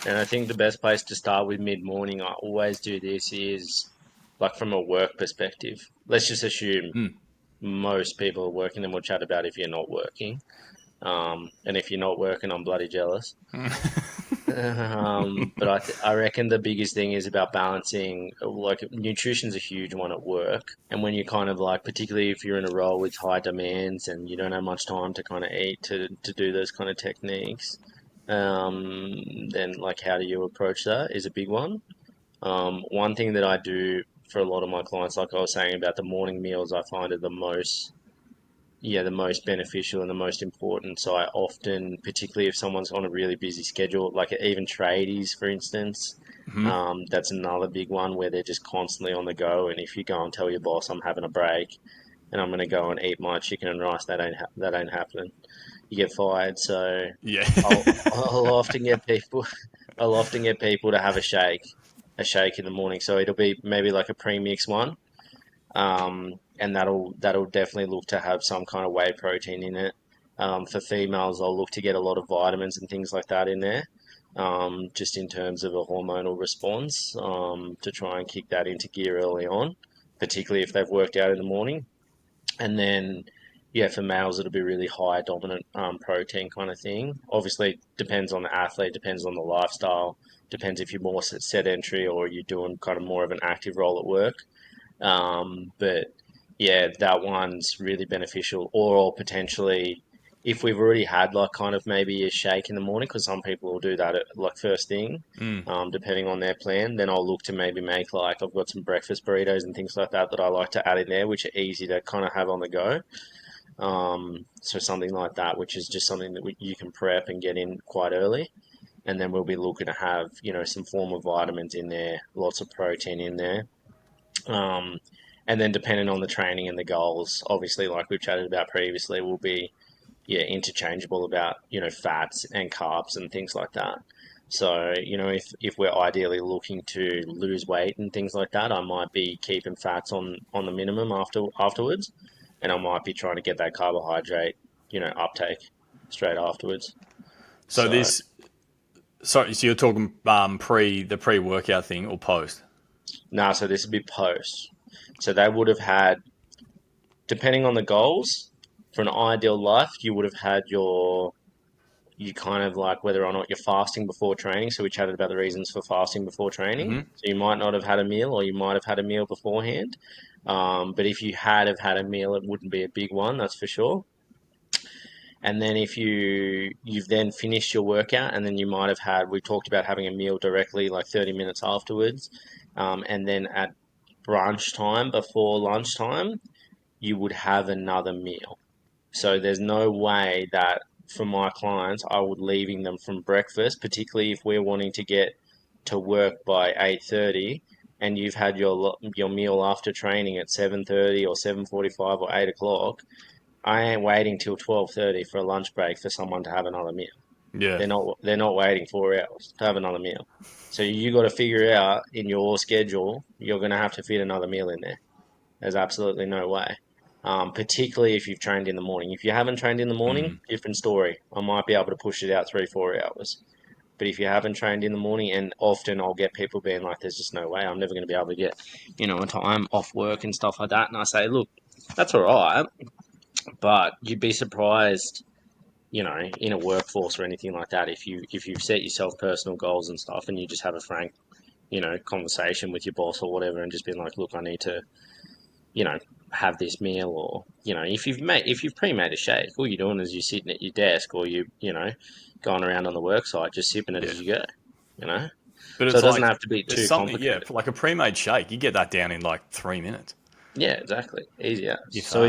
And I think the best place to start with mid-morning, I always do this, is like from a work perspective. Let's just assume Mm. most people are working, and we'll chat about if you're not working. And if you're not working, I'm bloody jealous. But I reckon the biggest thing is about balancing. Like nutrition's a huge one at work, and when you kind of like, particularly if you're in a role with high demands and you don't have much time to kind of eat to do those kind of techniques, then like how do you approach that is a big one. One thing that I do for a lot of my clients, like I was saying about the morning meals, I find are the most beneficial and the most important. So I often, particularly if someone's on a really busy schedule, like even tradies, for instance, Hmm. that's another big one where they're just constantly on the go. And if you go and tell your boss I'm having a break and I'm going to go and eat my chicken and rice, that ain't happening. You get fired. So Yeah. I'll often get people, I'll often get people to have a shake in the morning. So it'll be maybe like a premix one, and that'll definitely look to have some kind of whey protein in it. For females, I'll look to get a lot of vitamins and things like that in there, just in terms of a hormonal response, to try and kick that into gear early on, particularly if they've worked out in the morning. And then, yeah, for males, it'll be really high dominant protein kind of thing. Obviously, depends on the athlete, depends on the lifestyle, depends if you're more sedentary or you're doing kind of more of an active role at work. But yeah, that one's really beneficial. Or potentially, if we've already had like kind of maybe a shake in the morning, because some people will do that at like first thing, Mm. depending on their plan, then I'll look to maybe make like I've got some breakfast burritos and things like that that I like to add in there, which are easy to kind of have on the go. So something like that, which is just something that you can prep and get in quite early. And then we'll be looking to have, some form of vitamins in there, lots of protein in there. Um, and then depending on the training and the goals, obviously, like we've chatted about previously, will be interchangeable about fats and carbs and things like that. So if we're ideally looking to lose weight and things like that, I might be keeping fats on the minimum afterwards, and I might be trying to get that carbohydrate uptake straight afterwards. So So this, sorry, so you're talking the pre workout thing or post? now, so this would be post. So they would have had, depending on the goals, for an ideal life, you would have had you kind of like whether or not you're fasting before training. So we chatted about the reasons for fasting before training. Hmm. So you might not have had a meal, or you might have had a meal beforehand. But if you have had a meal, it wouldn't be a big one, that's for sure. And then if you've then finished your workout, and then you might have had, we talked about having a meal directly like 30 minutes afterwards, and then at brunch time before lunchtime, you would have another meal. So there's no way that for my clients I would leaving them from breakfast, particularly if we're wanting to get to work by 8:30, and you've had your meal after training at 7:30 or 7:45 or 8 o'clock. I ain't waiting till 12:30 for a lunch break for someone to have another meal. Yeah. They're not waiting 4 hours to have another meal. So you got to figure out in your schedule you're going to have to fit another meal in there. There's absolutely no way. Particularly if you've trained in the morning. If you haven't trained in the morning, Mm. different story. I might be able to push it out 3, 4 hours. But if you haven't trained in the morning, and often I'll get people being like, "There's just no way. I'm never going to be able to get, a time off work and stuff like that." And I say, "Look, that's all right, but you'd be surprised, in a workforce or anything like that, if you've set yourself personal goals and stuff, and you just have a frank, conversation with your boss or whatever, and just been like, look, I need to." you know, have this meal, or if you've pre-made a shake, all you're doing is you're sitting at your desk, or going around on the work site just sipping it Yeah. as you go, you know. But So it's it doesn't like have to be it's too something. Yeah, complicated. like a pre-made shake, you get that down in like 3 minutes, Yeah, exactly, easy as. if So that.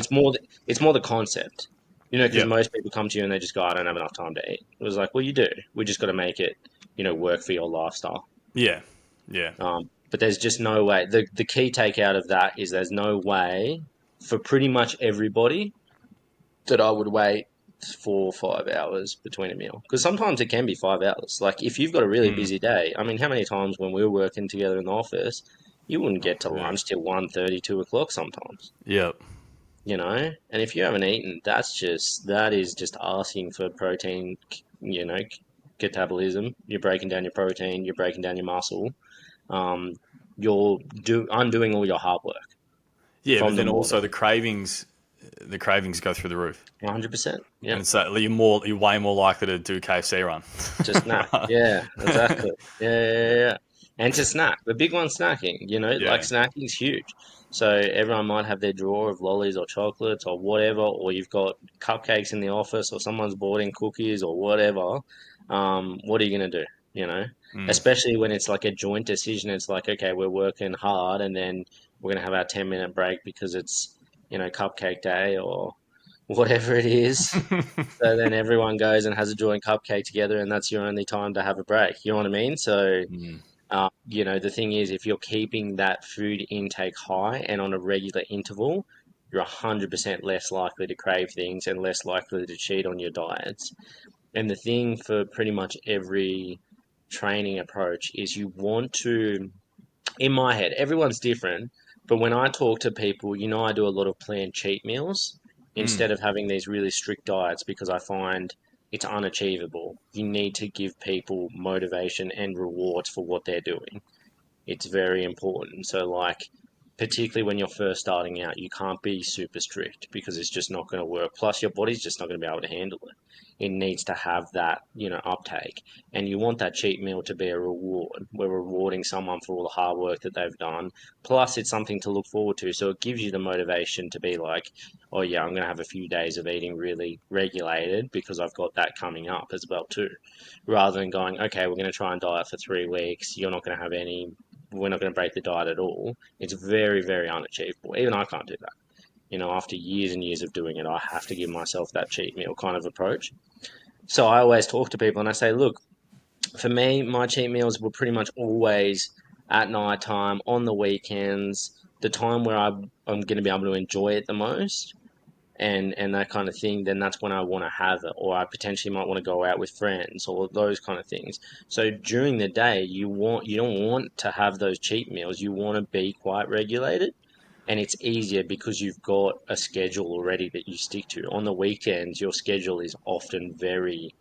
it's more the concept, because Yep. most people come to you and they just go, I don't have enough time to eat. It was like, well, you do. We just got to make it, work for your lifestyle. Yeah. Yeah. But there's just no way. The key takeout of that is there's no way for pretty much everybody that I would wait 4 or 5 hours between a meal, because sometimes it can be 5 hours. Like if you've got a really Mm. busy day, I mean, how many times when we were working together in the office, you wouldn't get to Yeah. lunch till 1:30, 2 o'clock sometimes, Yep. And if you haven't eaten, that is just asking for protein, you know, catabolism. You're breaking down your protein. You're breaking down your muscle. Um, you're undoing all your hard work Yeah, but from the then also morning. the cravings go through the roof, 100%. Yeah. and so you're way more likely to do KFC run. To snack. Yeah, exactly. Yeah. And to snack. The big one, snacking. Like Yeah. snacking is huge. So everyone might have their drawer of lollies or chocolates or whatever, or you've got cupcakes in the office, or someone's bought in cookies or whatever. What are you gonna do? You know, Mm. Especially when it's like a joint decision. It's like, okay, we're working hard, and then we're gonna have our 10-minute break because it's cupcake day or whatever it is. So then everyone goes and has a joint cupcake together, and that's your only time to have a break. You know what I mean? So, Mm. the thing is, if you're keeping that food intake high and on a regular interval, you're 100% less likely to crave things and less likely to cheat on your diets. And the thing for pretty much every training approach is you want to, in my head, everyone's different, but when I talk to people, I do a lot of planned cheat meals Mm. instead of having these really strict diets because I find it's unachievable. You need to give people motivation and rewards for what they're doing. It's very important. So, like, particularly when you're first starting out, you can't be super strict because it's just not going to work. Plus, your body's just not going to be able to handle it. It needs to have that, uptake. And you want that cheat meal to be a reward. We're rewarding someone for all the hard work that they've done. Plus, it's something to look forward to. So it gives you the motivation to be like, oh, yeah, I'm going to have a few days of eating really regulated because I've got that coming up as well, too. Rather than going, okay, we're going to try and diet for 3 weeks. You're not going to have any, we're not going to break the diet at all. It's very, very unachievable. Even I can't do that. After years and years of doing it, I have to give myself that cheat meal kind of approach. So I always talk to people and I say, look, for me, my cheat meals were pretty much always at night time, on the weekends, the time where I'm going to be able to enjoy it the most and that kind of thing, then that's when I want to have it, or I potentially might want to go out with friends, or those kind of things. So during the day, you don't want to have those cheat meals. You want to be quite regulated, and it's easier because you've got a schedule already that you stick to. On the weekends, your schedule is often very,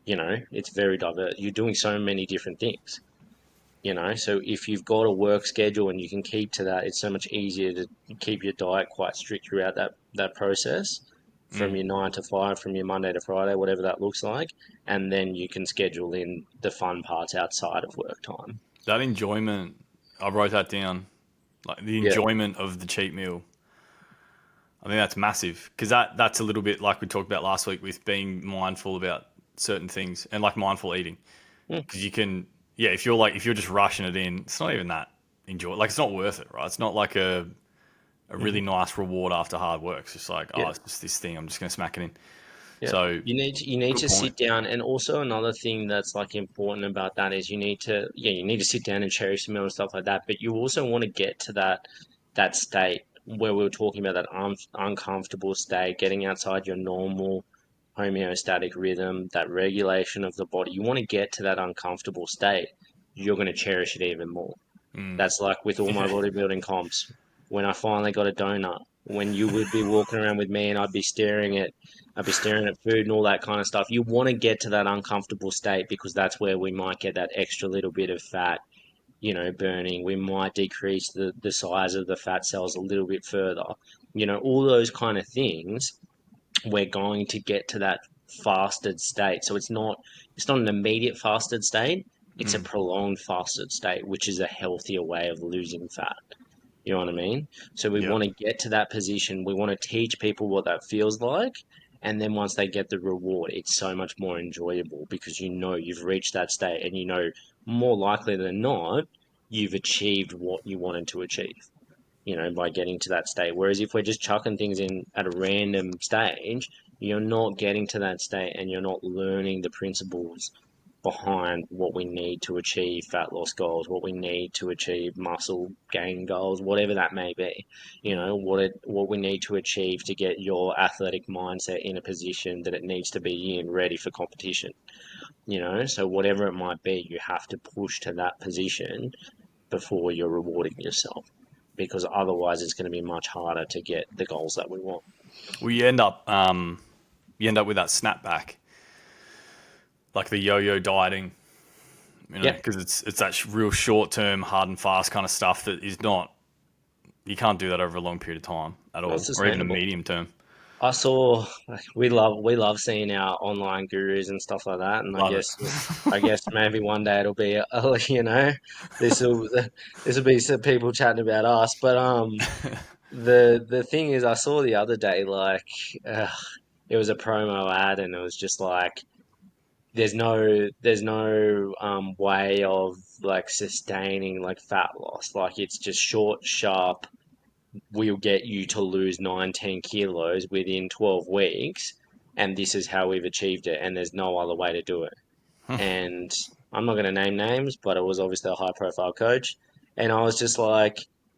it's very diverse. You're doing so many different things. So if you've got a work schedule and you can keep to that, it's so much easier to keep your diet quite strict throughout that process from Mm. your 9 to 5, from your Monday to Friday, whatever that looks like, and then you can schedule in the fun parts outside of work time. That enjoyment, I wrote that down. Like the Yeah. enjoyment of the cheat meal, I think that's massive because that's a little bit like we talked about last week with being mindful about certain things and like mindful eating. Mm, Because you can, yeah, if you're just rushing it in, it's not even that enjoy. Like it's not worth it, right? It's not like a really mhm. nice reward after hard work. It's just like, oh, Yeah. it's just this thing. I'm just gonna smack it in. Yeah. So You need good to point. sit down, and also another thing that's like important about that is you need to sit down and cherish the meal and stuff like that, but you also want to get to that state where we were talking about that uncomfortable state, getting outside your normal homeostatic rhythm, that regulation of the body. You want to get to that uncomfortable state. You're going to cherish it even more. Mm. That's like with all my Yeah. bodybuilding comps. When I finally got a donut, when you would be walking around with me and I'd be staring at food and all that kind of stuff. You want to get to that uncomfortable state because that's where we might get that extra little bit of fat, burning. We might decrease the size of the fat cells a little bit further. All those kind of things we're going to get to that fasted state. So it's not an immediate fasted state. It's a Mm. prolonged fasted state, which is a healthier way of losing fat. You know what I mean? So we Yeah. want to get to that position. We want to teach people what that feels like. And then once they get the reward, it's so much more enjoyable because you've reached that state and more likely than not, you've achieved what you wanted to achieve, by getting to that state. Whereas if we're just chucking things in at a random stage, you're not getting to that state and you're not learning the principles behind what we need to achieve fat loss goals, what we need to achieve muscle gain goals, whatever that may be. What we need to achieve to get your athletic mindset in a position that it needs to be in, ready for competition. So whatever it might be, you have to push to that position before you're rewarding yourself because otherwise it's going to be much harder to get the goals that we want. Well, you end up with that snapback. like the yo-yo dieting, Yeah, because it's that real short-term, hard and fast kind of stuff that is not. You can't do that over a long period of time at not all, or even a sustainable. medium term. I saw like, we love seeing our online gurus and stuff like that, and I Love guess I it. guess maybe one day it'll be this will this will be some people chatting about us. But the thing is, I saw the other day uh, it was a promo ad, and it was just like there's no way of like sustaining like fat loss. Like it's just short, sharp. We'll get you to lose 9, 10 kilos within 12 weeks, and this is how we've achieved it, and there's no other way to do it. And I'm not going to name names, but it was obviously a high profile coach. And I was just like,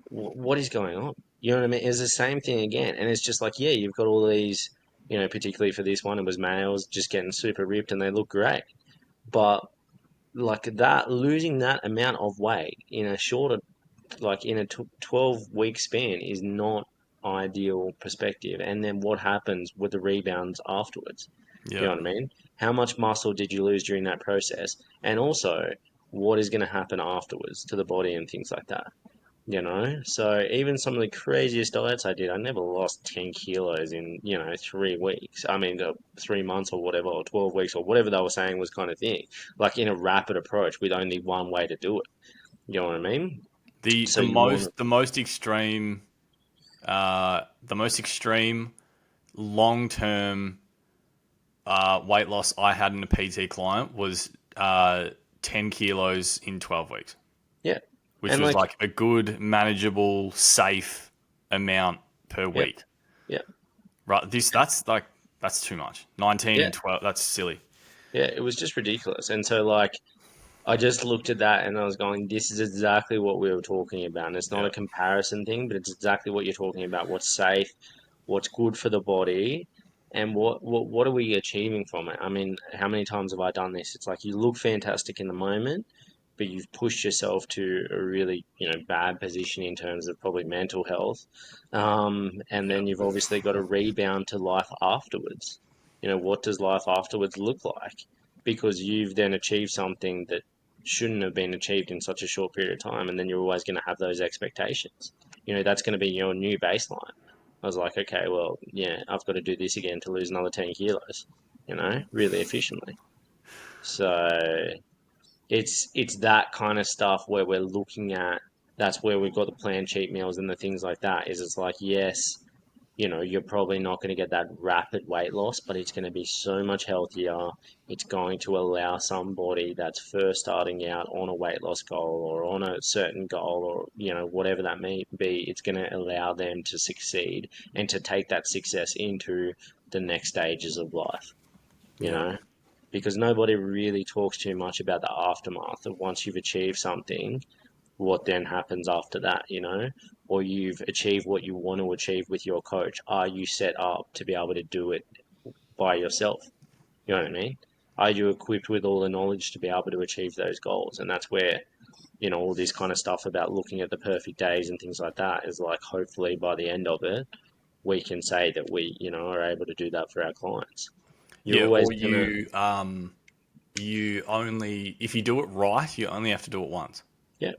what is going on? You know what I mean? It's the same thing again. And it's just like, yeah, you've got all these, particularly for this one, it was males just getting super ripped and they look great. But like that, losing that amount of weight in a shorter like in a 12-week span is not ideal perspective. And then what happens with the rebounds afterwards? You Yeah, know what I mean? How much muscle did you lose during that process? And also, what is going to happen afterwards to the body and things like that? So even some of the craziest diets I did, I never lost 10 kilos in, 3 weeks. I mean, 3 months or whatever, or 12 weeks or whatever they were saying was kind of thing. Like in a rapid approach with only one way to do it. You know what I mean? the So the you want most the most extreme the most extreme long term weight loss I had in a PT client was 10 kilos in 12 weeks, yeah, which and was like, like a good, manageable, safe amount per yeah, week. yeah, Right? That's too much. 19 yeah, and 12. That's silly. yeah, it was just ridiculous. And so, like, I just looked at that and I was going, this is exactly what we were talking about. And it's not a Yeah. comparison thing, but it's exactly what you're talking about. What's safe, what's good for the body, and what are we achieving from it? I mean, how many times have I done this? It's like you look fantastic in the moment, but you've pushed yourself to a really, bad position in terms of probably mental health. And Yeah. then you've obviously got to rebound to life afterwards. What does life afterwards look like? Because you've then achieved something that shouldn't have been achieved in such a short period of time, and then you're always going to have those expectations. That's going to be your new baseline. I was like, okay, well, yeah, I've got to do this again to lose another 10 kilos, really efficiently. So it's that kind of stuff where we're looking at, that's where we've got the planned cheat meals and the things like that, is it's like, yes, you're probably not going to get that rapid weight loss, but it's going to be so much healthier. It's going to allow somebody that's first starting out on a weight loss goal or on a certain goal or, whatever that may be, it's going to allow them to succeed and to take that success into the next stages of life, you Yeah. know? Because nobody really talks too much about the aftermath of once you've achieved something, what then happens after that, or you've achieved what you want to achieve with your coach. Are you set up to be able to do it by yourself? You know what I mean? Are you equipped with all the knowledge to be able to achieve those goals? And that's where, all this kind of stuff about looking at the perfect days and things like that is like, hopefully by the end of it, we can say that we, are able to do that for our clients. You're Yeah. always Or gonna, you only, if you do it right, you only have to do it once. yeah,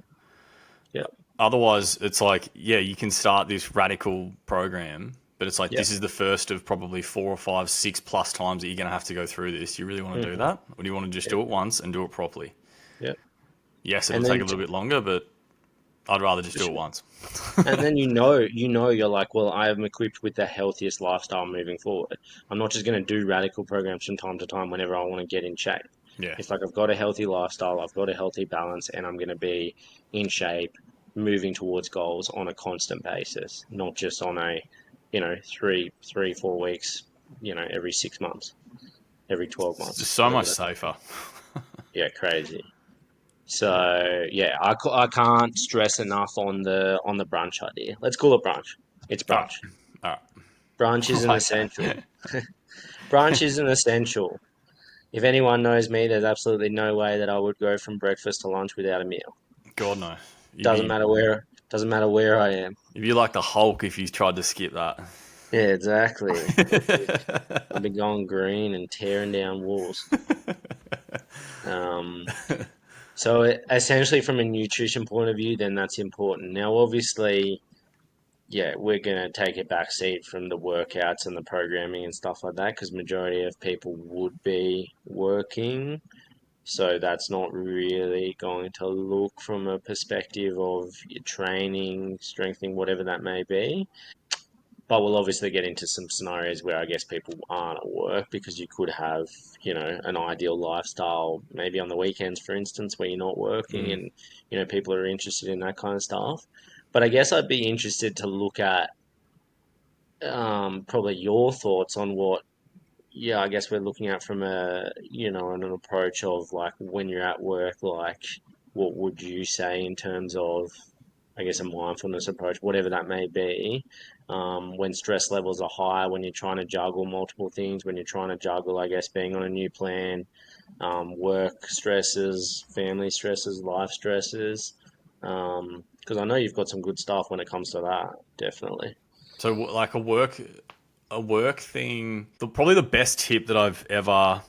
yeah, Otherwise, it's like, yeah, you can start this radical program, but it's like yeah, this is the first of probably 4 or 5, 6+ times that you're going to have to go through this. You really want to do hmm that? Or do you want to just yeah, do it once and do it properly? yeah. Yes, it'll And take then a little bit longer, but I'd rather just do it once. And then you're like, well, I am equipped with the healthiest lifestyle moving forward. I'm not just going to do radical programs from time to time whenever I want to get in shape. Yeah. It's like I've got a healthy lifestyle, I've got a healthy balance, and I'm going to be in shape, moving towards goals on a constant basis, not just on a, 4 weeks, every 6 months, every 12 It's months, just so whatever much that. safer. Yeah, crazy. So yeah, I can't stress enough on the brunch idea. Let's call it brunch. It's All right. brunch. All right. Brunch is I an like essential. that. Brunch is an essential. If anyone knows me, there's absolutely no way that I would go from breakfast to lunch without a meal. God, no. Doesn't matter where I am. You'd be like the Hulk if you tried to skip that. Yeah, exactly. I'd be going green and tearing down walls. Um, so essentially, from a nutrition point of view, then that's important. Now, obviously, yeah, we're gonna take a back seat from the workouts and the programming and stuff like that because majority of people would be working. So that's not really going to look from a perspective of your training, strengthening, whatever that may be. But we'll obviously get into some scenarios where I guess people aren't at work because you could have, an ideal lifestyle, maybe on the weekends, for instance, where you're not working Mm. and, people are interested in that kind of stuff. But I guess I'd be interested to look at probably your thoughts on what, yeah, I guess we're looking at from an approach of like when you're at work, like what would you say in terms of, I guess, a mindfulness approach, whatever that may be, when stress levels are high, when you're trying to juggle multiple things, when you're trying to juggle, I guess, being on a new plan, work stresses, family stresses, life stresses, because I know you've got some good stuff when it comes to that, definitely. So like a work thing. Probably the best tip that I've ever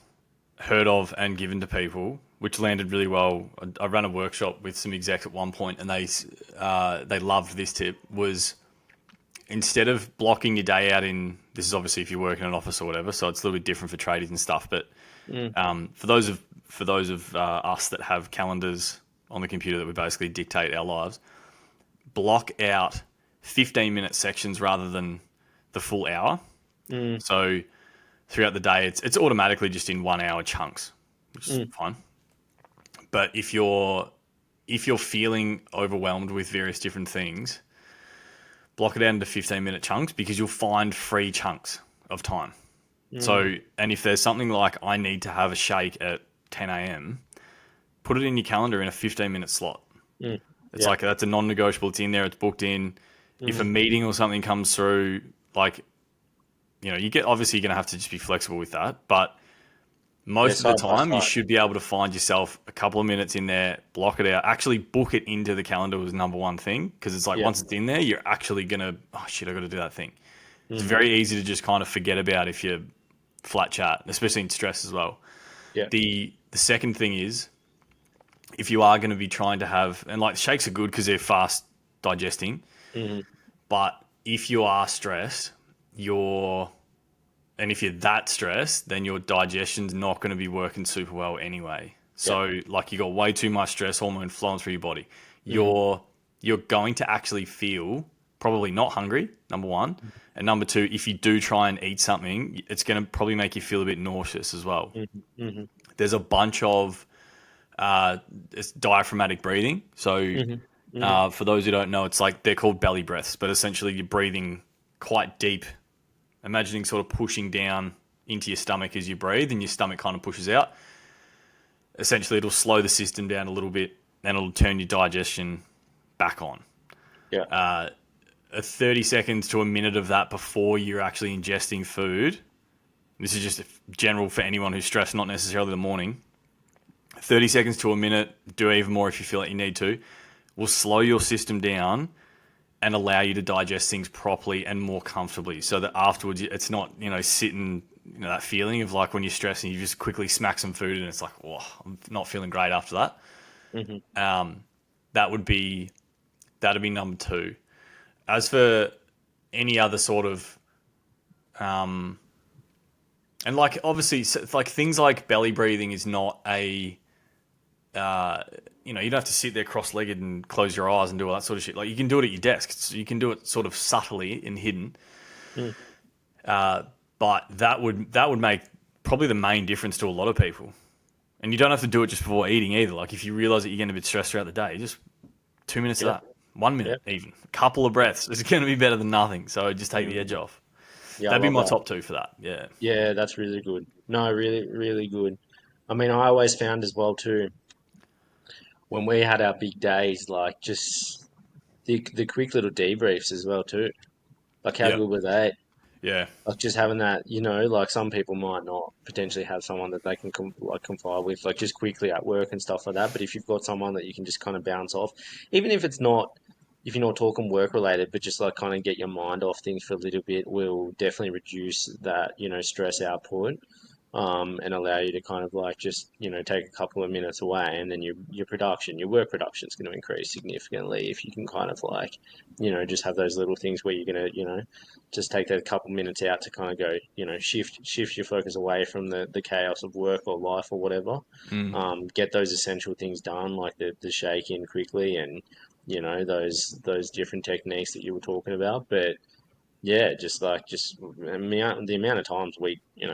heard of and given to people, which landed really well. I ran a workshop with some execs at one point, and they loved this tip. Was instead of blocking your day out in, this is obviously if you work in an office or whatever, so it's a little bit different for tradies and stuff. But Mm, for those of us that have calendars on the computer that we basically dictate our lives, block out 15-minute sections rather than the full hour. mm, So throughout the day, it's automatically just in 1 hour chunks, which is mm, fine. But if you're feeling overwhelmed with various different things, block it out into 15-minute chunks because you'll find free chunks of time. mm, So, and if there's something like I need to have a shake at 10 a.m., put it in your calendar in a 15-minute slot. mm. It's Yeah. like that's a non-negotiable. It's in there. It's booked in. If a Mm. meeting or something comes through, like you get obviously you're going to have to just be flexible with that. But Yeah, most of the side by time, you side. should be able to find yourself a couple of minutes in there, block it out, actually book it into the calendar was number one thing because it's like Yeah. once it's in there, you're actually gonna oh shit, I got to do that thing. It's Hmm. very easy to just kind of forget about if you're flat chat, especially in stress as well. Yeah. The second thing is if you are going to be trying to have, and like shakes are good because they're fast digesting, Hmm. but if you are stressed, you're and if you're that stressed, then your digestion's not going to be working super well anyway. Yeah. So like you got way too much stress hormone flowing through your body. Hmm. You're going to actually feel probably not hungry, number one. And number two, if you do try and eat something, it's going to probably make you feel a bit nauseous as well. Hmm. Hmm. There's a bunch of it's diaphragmatic breathing. So Hmm. Hmm. for those who don't know, it's like they're called belly breaths, but essentially you're breathing quite deep, imagining sort of pushing down into your stomach as you breathe, and your stomach kind of pushes out. Essentially, it'll slow the system down a little bit, and it'll turn your digestion back on. Yeah. A 30 seconds to a minute of that before you're actually ingesting food. This is just general for anyone who's stressed, not necessarily the morning. 30 seconds to a minute, do even more if you feel like you need to, will slow your system down and allow you to digest things properly and more comfortably so that afterwards it's not, sitting, that feeling of like when you're stressed and you just quickly smack some food and it's like, oh, I'm not feeling great after that. Hmm. That would be, that'd be number two. As for any other sort of, and like obviously, like things like belly breathing is not a, you don't have to sit there cross-legged and close your eyes and do all that sort of shit. Like you can do it at your desk. You can do it sort of subtly and hidden. Mm. But that would make probably the main difference to a lot of people. And you don't have to do it just before eating either. Like if you realize that you're getting a bit stressed throughout the day, just 2 minutes of Yeah. that, 1 minute Yeah. even, a couple of breaths is going to be better than nothing. So just take the edge Mm. off. Yeah, I That'd be love my that. top two for that. Yeah. Yeah, that's really good. No, really, really good. I mean, I always found as well too, when we had our big days, like just the quick little debriefs as well too. Like how Yep. good were they? Yeah. Like just having that, like some people might not potentially have someone that they can confide with, like just quickly at work and stuff like that. But if you've got someone that you can just kind of bounce off, even if you're not talking work related, but just like kind of get your mind off things for a little bit, will definitely reduce that, stress output. and allow you to kind of like just, take a couple of minutes away, and then your work production is going to increase significantly if you can kind of like, just have those little things where you're going to, just take that couple minutes out to kind of go, shift your focus away from the chaos of work or life or whatever. Mm. Get those essential things done, like the shake in quickly, and those different techniques that you were talking about. But yeah, just the amount of times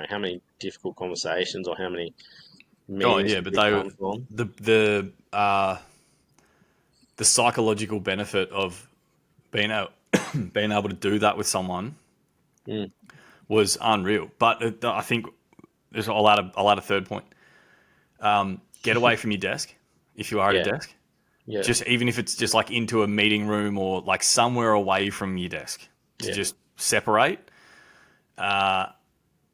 how many difficult conversations or how many Oh meetings yeah, have but we they come from? the the psychological benefit of being able being able to do that with someone Mm, was unreal. But I think I'll add a third point. Get away from your desk if you are at a yeah, desk. yeah, Just even if it's just like into a meeting room or like somewhere away from your desk to yeah. just separate.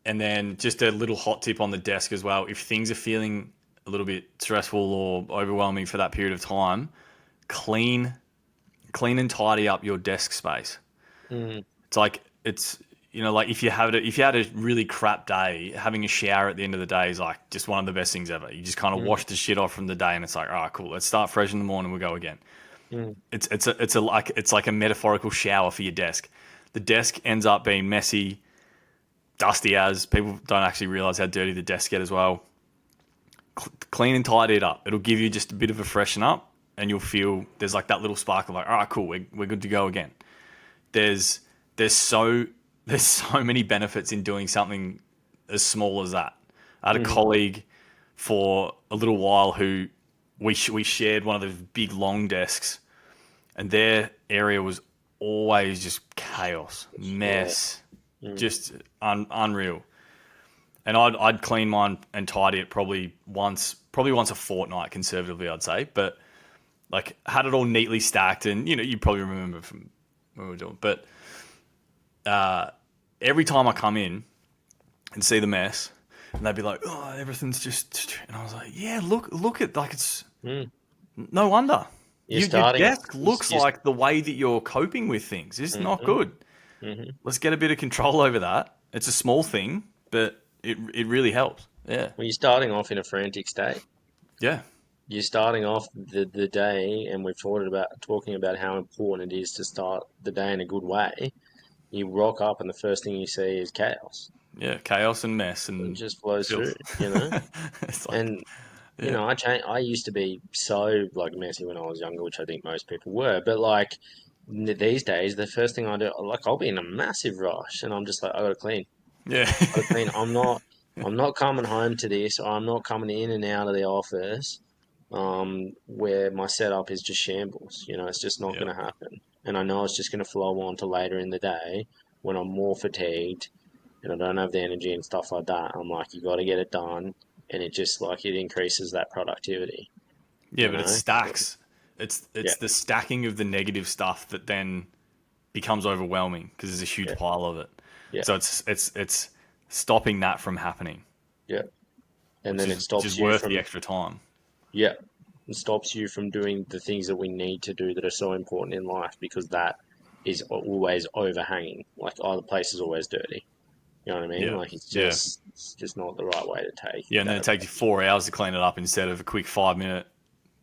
And then just a little hot tip on the desk as well. If things are feeling a little bit stressful or overwhelming for that period of time, clean clean and tidy up your desk space. Mm, It's like like if you had a really crap day, having a shower at the end of the day is like just one of the best things ever. You just kind of mm, wash the shit off from the day, and it's like, all right, cool. Let's start fresh in the morning. We'll go again. mm, It's like a metaphorical shower for your desk. The desk ends up being messy, dusty as people don't actually realize how dirty the desks get as well. Clean and tidy it up. It'll give you just a bit of a freshen up, and you'll feel there's like that little spark of like, all right, cool, we're good to go again. There's there's so there's so many benefits in doing something as small as that. I had a mm. colleague for a little while who we shared one of those big long desks, and their area was always just chaos, Yeah. mess, Mm, just unreal. And I'd clean mine and tidy it probably once a fortnight conservatively, I'd say. But like had it all neatly stacked, and you probably remember from when we were doing. But every time I come in and see the mess, and they'd be like, "Oh, everything's just," and I was like, "Yeah, look at like it's mm. no wonder You're your starting. desk looks like the way that you're coping with things is not Mm-hmm, good. mm-hmm. Let's get a bit of control over that. It's a small thing, but it really helps. Yeah, Well, you're starting off in a frantic state. yeah, You're starting off the day, and we've talking about how important it is to start the day in a good way. You rock up, and the first thing you see is chaos. yeah. Chaos and mess It and just flows through, filth. you know. It's like, And yeah, I used to be so like messy when I was younger, which I think most people were. But like these days, the first thing I do, like I'll be in a massive rush, and I'm just like, I gotta clean. yeah, I gotta clean. I'm not coming home to this, or I'm not coming in and out of the office, where my setup is just shambles. It's just not yeah. gonna happen. And I know it's just gonna flow on to later in the day when I'm more fatigued and I don't have the energy and stuff like that. I'm like, you got to get it done, and it just like it increases that productivity. Yeah, You but it know? stacks. Yeah, It's the stacking of the negative stuff that then becomes overwhelming because there's a huge yeah, pile of it. yeah, So it's stopping that from happening, yeah. And which then is it which is stops you worth the from extra time. yeah, it stops you from doing the things that we need to do that are so important in life because that is always overhanging. Like, oh, the place is always dirty. You know what I mean? Yeah, Like yeah, it's just not the right way to take yeah. And then that it takes you approach. 4 hours to clean it up instead of a quick 5 minute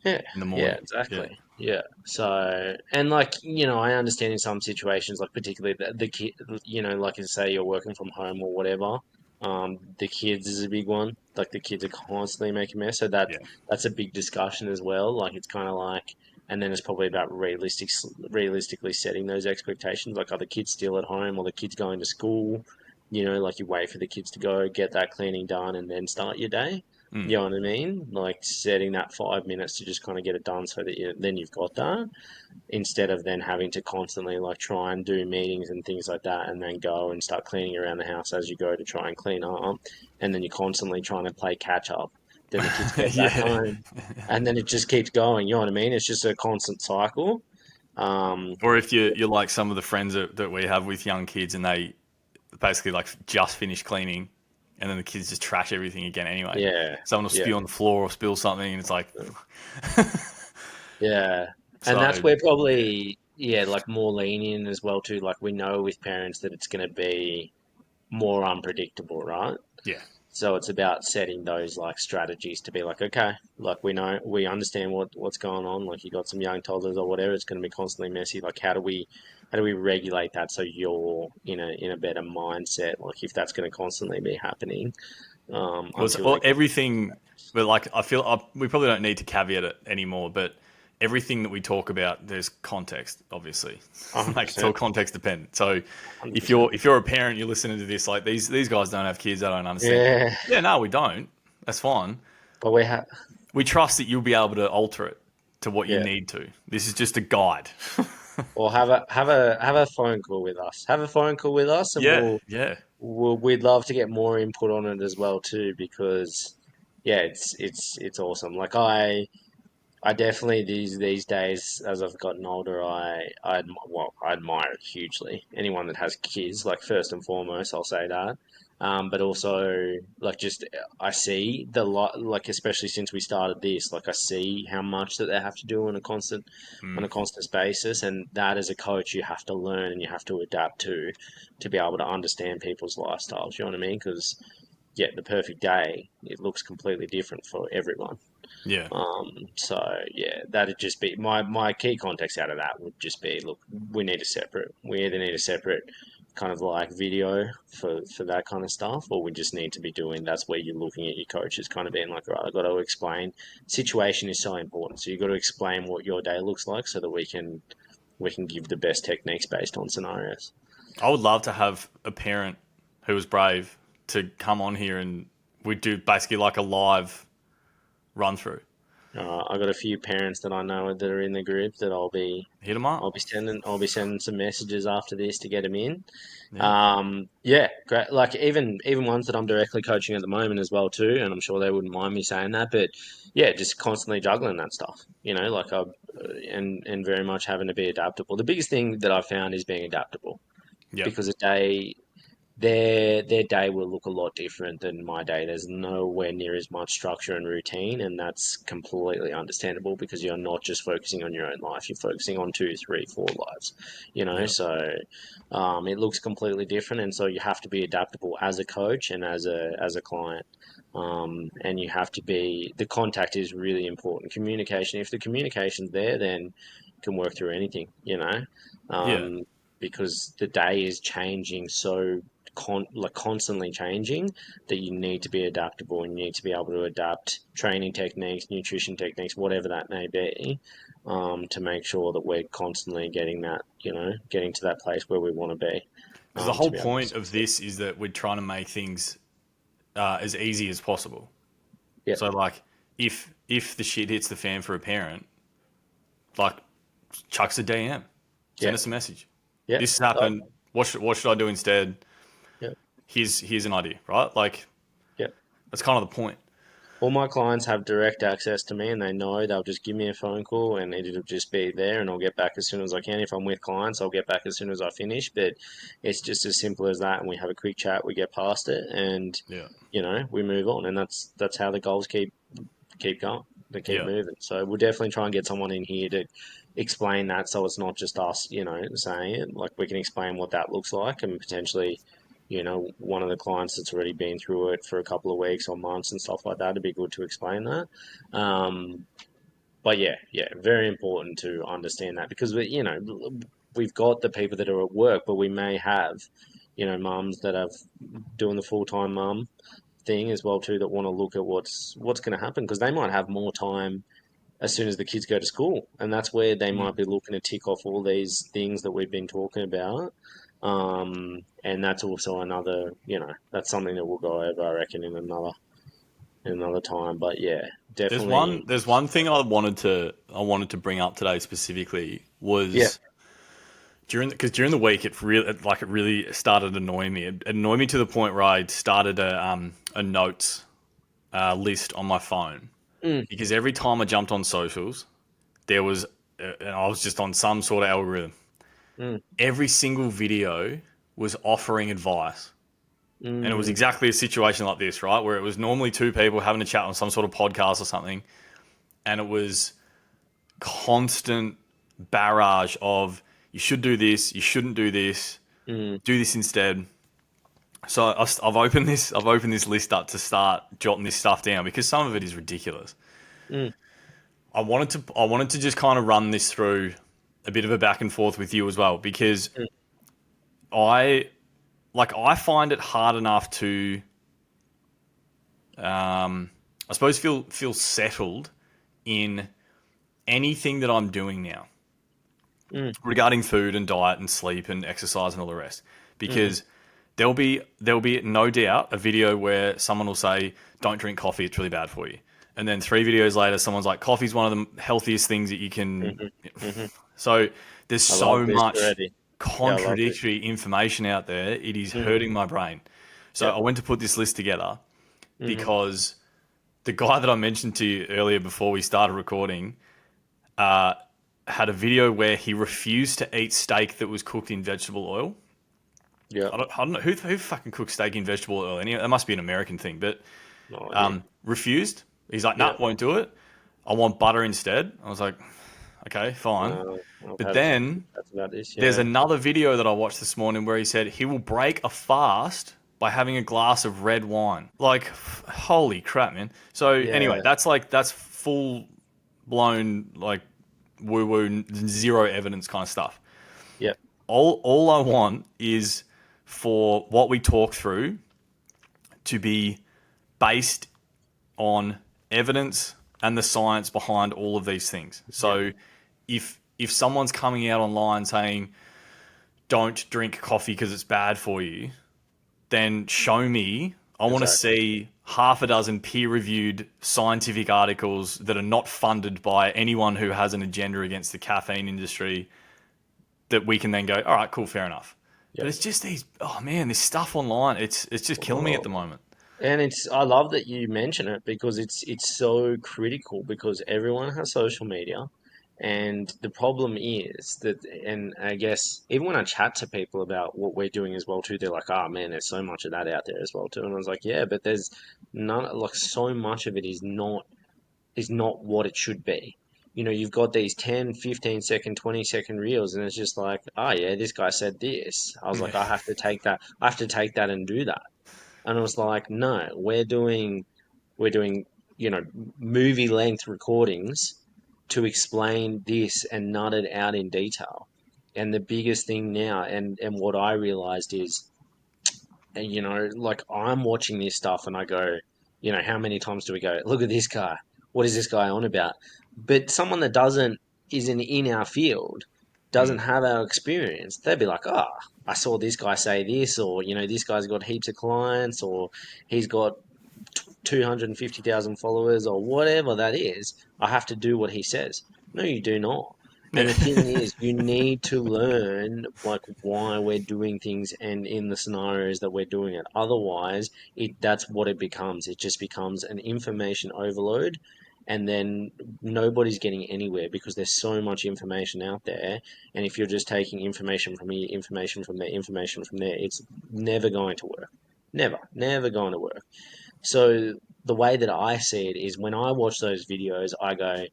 Yeah, in the yeah, morning. Yeah, exactly. Yeah. So, and like, I understand in some situations, like particularly the kid, like you say, you're working from home or whatever. The kids is a big one. Like the kids are constantly making mess. So yeah, that's a big discussion as well. Like it's kind of like, and then it's probably about realistically setting those expectations. Like, are the kids still at home or the kids going to school? Like you wait for the kids to go, get that cleaning done, and then start your day. mm. You know what I mean? Like setting that 5 minutes to just kind of get it done so that then you've got that instead of then having to constantly like try and do meetings and things like that and then go and start cleaning around the house as you go to try and clean up. And then you're constantly trying to play catch up. Then the kids get back Yeah. home and then it just keeps going. You know what I mean? It's just a constant cycle. Um, Or if you're like some of the friends that we have with young kids, and they basically like just finish cleaning, and then the kids just trash everything again anyway. yeah, Someone will yeah. spew on the floor or spill something, and it's like, Yeah. And that's so where yeah, probably, yeah, like more lenient as well too. Like we know with parents that it's going to be more unpredictable, right? yeah, So it's about setting those like strategies to be like, okay, like we understand what's going on. Like you got some young toddlers or whatever, it's going to be constantly messy. Like how do we regulate that so you're in a better mindset? Like if that's going to constantly be happening, Well, it's until all, they get everything, but like I feel we probably don't need to caveat it anymore. But everything that we talk about, there's context, obviously. Like it's all 100%, context dependent. So if 100%. you're a parent, you're listening to this, like these guys don't have kids, they don't understand. Yeah, Yeah, no, we don't. That's fine. but we have, We trust that you'll be able to alter it to what you yeah. need to. This is just a guide. Or have a phone call with us. Have a phone call with us, and Yeah, yeah. we'd love to get more input on it as well too, because yeah, it's awesome. Like I definitely these days, as I've gotten older, I admire it hugely. Anyone that has kids, like first and foremost, I'll say that. But also, like just I see the lot, like especially since we started this, like I see how much that they have to do on Mm, a constant basis, and that as a coach, you have to learn and you have to adapt to be able to understand people's lifestyles. You know what I mean? Because yeah, the perfect day, it looks completely different for everyone. yeah. So yeah, that'd just be my key context out of that would just be, look, we either need a separate kind of like video for that kind of stuff, or we just need to be doing, that's where you're looking at your coaches kind of being like, right, I've got to explain, situation is so important. So you've got to explain what your day looks like so that we can give the best techniques based on scenarios. I would love to have a parent who was brave to come on here and we do basically like a live run through. I got a few parents that I know that are in the group that Hit them up. I'll be sending some messages after this to get them in. Yeah. Yeah, great. Like even ones that I'm directly coaching at the moment as well too, and I'm sure they wouldn't mind me saying that. But yeah, just constantly juggling that stuff. And very much having to be adaptable. The biggest thing that I've found is being adaptable, Yeah. because their day will look a lot different than my day. There's nowhere near as much structure and routine, and that's completely understandable because you're not just focusing on your own life, you're focusing on two, three, four lives, Yeah. so it looks completely different, and so you have to be adaptable as a coach and as a client. And you have to be, the contact is really important. Communication, if the communication's there, then you can work through anything, Yeah. because the day is changing so constantly changing, that you need to be adaptable and you need to be able to adapt training techniques, nutrition techniques, whatever that may be, to make sure that we're constantly getting getting to that place where we want to be, Because the to whole be able to point of succeed. this is that we're trying to make things as easy as possible. Yeah, So like if the shit hits the fan for a parent, like chuck us a DM, yeah, send us a message. yeah, This has oh, happened. What should I do instead? yeah, Here's an idea, right? Like yeah. that's kind of the point. All my clients have direct access to me, and they know they'll just give me a phone call and it'll just be there, and I'll get back as soon as I can. If I'm with clients, I'll get back as soon as I finish. But it's just as simple as that, and we have a quick chat, we get past it, and Yeah. we move on, and that's how the goals keep going. They keep Yeah. moving. So we'll definitely try and get someone in here to explain that, so it's not just us, saying it. Like we can explain what that looks like, and potentially, one of the clients that's already been through it for a couple of weeks or months and stuff like that, it'd be good to explain that. But yeah, very important to understand that, because we've got the people that are at work, but we may have, mums that are doing the full time mum thing as well too, that want to look at what's going to happen, because they might have more time as soon as the kids go to school, and that's where they Mm. might be looking to tick off all these things that we've been talking about. And that's also another, that's something that we'll go over, I reckon, in another time. But yeah, definitely. There's one thing I wanted to bring up today specifically Yeah, was during the week it really started annoying me. It annoyed me to the point where I started a notes list on my phone mm, because every time I jumped on socials, there was and I was just on some sort of algorithm. mm, Every single video was offering advice. And it was mm, exactly a situation like this, right? Where it was normally two people having a chat on some sort of podcast or something. And it was constant barrage of you should do this, you shouldn't do this, mm, do this instead. So I've opened this. I've opened this list up to start jotting this stuff down because some of it is ridiculous. Mm, I wanted to just kind of run this through a bit of a back and forth with you as well because mm, I I find it hard enough to I suppose feel settled in anything that I'm doing now mm, regarding food and diet and sleep and exercise and all the rest mm, because there'll be no doubt a video where someone will say don't drink coffee, it's really bad for you, and then 3 videos later someone's like coffee's one of the healthiest things that you can. mm, mm. So there's I love so this much already. Yeah, I love this. contradictory information out there, it is Mm, hurting my brain. So yep. I went to put this list together Mm, because the guy that I mentioned to you earlier before we started recording uh, had a video where he refused to eat steak that was cooked in vegetable oil. yep. I don't know who fucking cooks steak in vegetable oil. That must be an American thing, but No idea. refused. He's like, nah, Yep. won't do it. I want butter instead. I was like, okay, fine. I've But had a few then chats about this. there's Yeah. another video that I watched this morning where he said he will break a fast by having a glass of red wine. Like, holy crap, man. So anyway, Yeah. that's full blown like woo woo zero evidence kind of stuff. Yep. All I want is for what we talk through to be based on evidence and the science behind all of these things. Yep. So if someone's coming out online saying don't drink coffee because it's bad for you, then show me. I want to Exactly. see half a dozen peer-reviewed scientific articles that are not funded by anyone who has an agenda against the caffeine industry that we can then go, all right, cool, fair enough. But Yep. it's just these, oh man, this stuff online. It's just killing me at Oh, the moment. and it's I love that you mention it because it's so critical because everyone has social media, and the problem is that, and I guess even when I chat to people about what we're doing as well too, they're like, "Oh man, there's so much of that out there as well too," and I was like, "Yeah, but there's none like so much of it is not what it should be." You know, you've got these 10, 15 second, 20-second reels, and it's just like, oh yeah, this guy said this. I was like, I have to take that, I have to take that and do that. And I was like, no, we're doing, you know, movie length recordings to explain this and nut it out in detail. And the biggest thing now, and what I realized is, and like I'm watching this stuff and I go, how many times do we go, look at this guy, what is this guy on about? But someone that doesn't isn't in our field, doesn't Mm. have our experience, they'd be like, oh, I saw this guy say this, or this guy's got heaps of clients, or he's got 250,000 followers, or whatever that is. I have to do what he says. No, you do not. And Yeah. the thing is, you need to learn like why we're doing things and in the scenarios that we're doing it. Otherwise, that's what it becomes. It just becomes an information overload, and then nobody's getting anywhere because there's so much information out there. And if you're just taking information from here, information from there, information from there, it's never going to work. Never, never going to work. So the way that I see it is when I watch those videos, I go,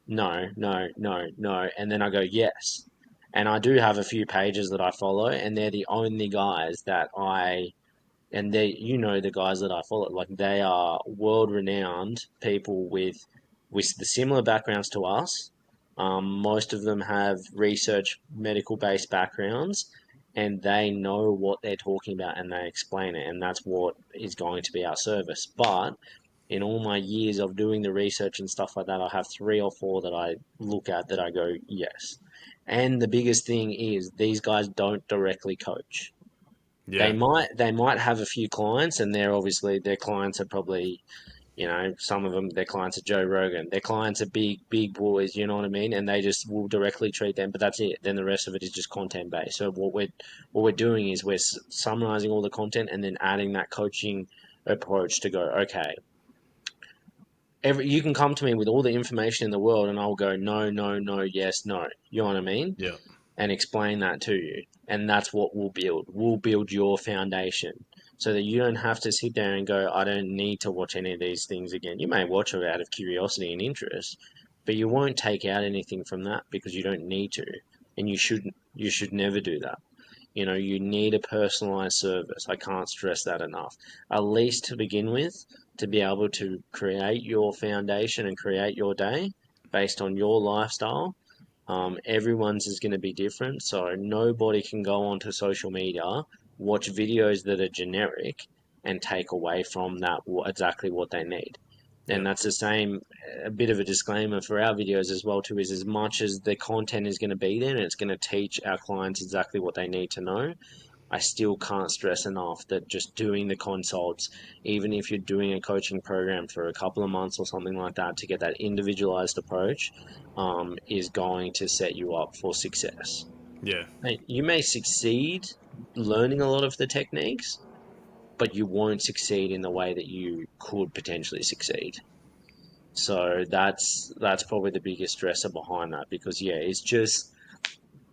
no, no, no, no, and then I go, yes. And I do have a few pages that I follow, and they're the only guys that and the guys that I follow, like they are world renowned people with the similar backgrounds to us. Most of them have research medical based backgrounds, and they know what they're talking about and they explain it, and that's what is going to be our service. But in all my years of doing the research and stuff like that, I have three or four that I look at that I go, yes. And the biggest thing is these guys don't directly coach. They Yeah. might have a few clients, and they're obviously their clients are probably, some of them their clients are Joe Rogan. Their clients are big boys, you know what I mean, and they just will directly treat them. But that's it. Then the rest of it is just content based. So what we're doing is we're summarizing all the content and then adding that coaching approach to go, okay, you can come to me with all the information in the world, and I'll go no, no, no, yes, no. You know what I mean? Yeah. And explain that to you. And that's what we'll build. We'll build your foundation so that you don't have to sit there and go, I don't need to watch any of these things again. You may watch it out of curiosity and interest, but you won't take out anything from that because you don't need to. And you should never do that. You know, you need a personalized service. I can't stress that enough. At least to begin with, to be able to create your foundation and create your day based on your lifestyle. Everyone's is going to be different, so nobody can go onto social media, watch videos that are generic, and take away from that exactly what they need. And Yep. that's the same, a bit of a disclaimer for our videos as well too, is as much as the content is going to be there and it's going to teach our clients exactly what they need to know, I still can't stress enough that just doing the consults, even if you're doing a coaching program for a couple of months or something like that to get that individualized approach, is going to set you up for success. Yeah. You may succeed learning a lot of the techniques, but you won't succeed in the way that you could potentially succeed. So that's probably the biggest stressor behind that, because yeah, it's just,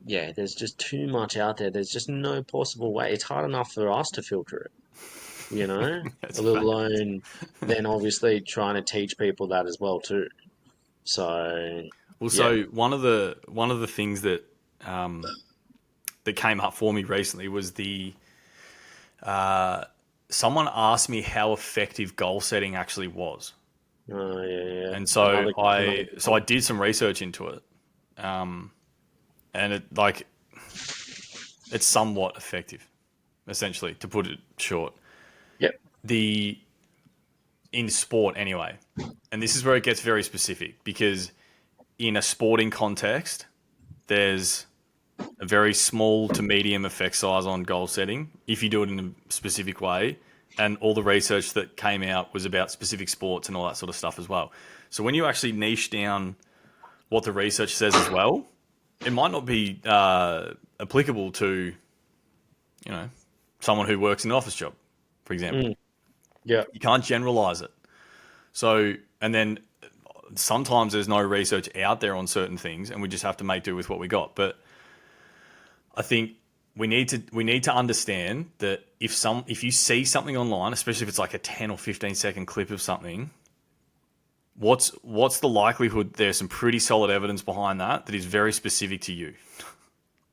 yeah, there's just too much out there. There's just no possible way. It's hard enough for us to filter it, you know, That's let fact. alone then obviously trying to teach people that as well too. So Well, yeah, so one of the things that um, that came up for me recently was the someone asked me how effective goal setting actually was, yeah, yeah. and so Another I good so I one. did some research into it, and it's somewhat effective, essentially, to put it short. Yep. The In sport anyway, and this is where it gets very specific because in a sporting context, there's a very small to medium effect size on goal setting if you do it in a specific way. And all the research that came out was about specific sports and all that sort of stuff as well. So when you actually niche down what the research says as well, it might not be applicable to, you know, someone who works in an office job, for example. Mm, yeah. You can't generalize it. So, and then sometimes there's no research out there on certain things, and we just have to make do with what we got. But I think we need to understand that if you see something online, especially if it's like a 10 or 15-second clip of something, what's the likelihood there's some pretty solid evidence behind that is very specific to you?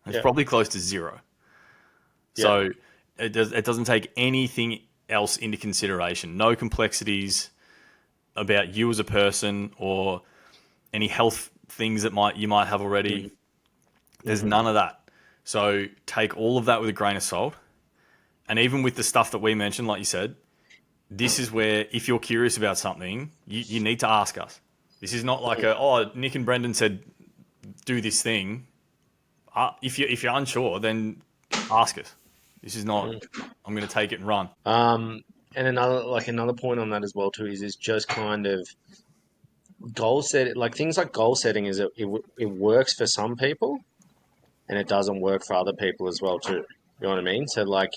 It's Yeah. probably close to zero. Yeah. So it doesn't take anything else into consideration. No complexities about you as a person or any health things that you might have already. Mm, There's hmm. none of that. So take all of that with a grain of salt. And even with the stuff that we mentioned, like you said, this is where if you're curious about something, you need to ask us. This is not like Nick and Brendan said do this thing. If you're unsure, then ask us. This is not. Mm. I'm going to take it and run. Um, and another point on that as well too is just kind of goal set, like things like goal setting is it works for some people and it doesn't work for other people as well too. You know what I mean? So like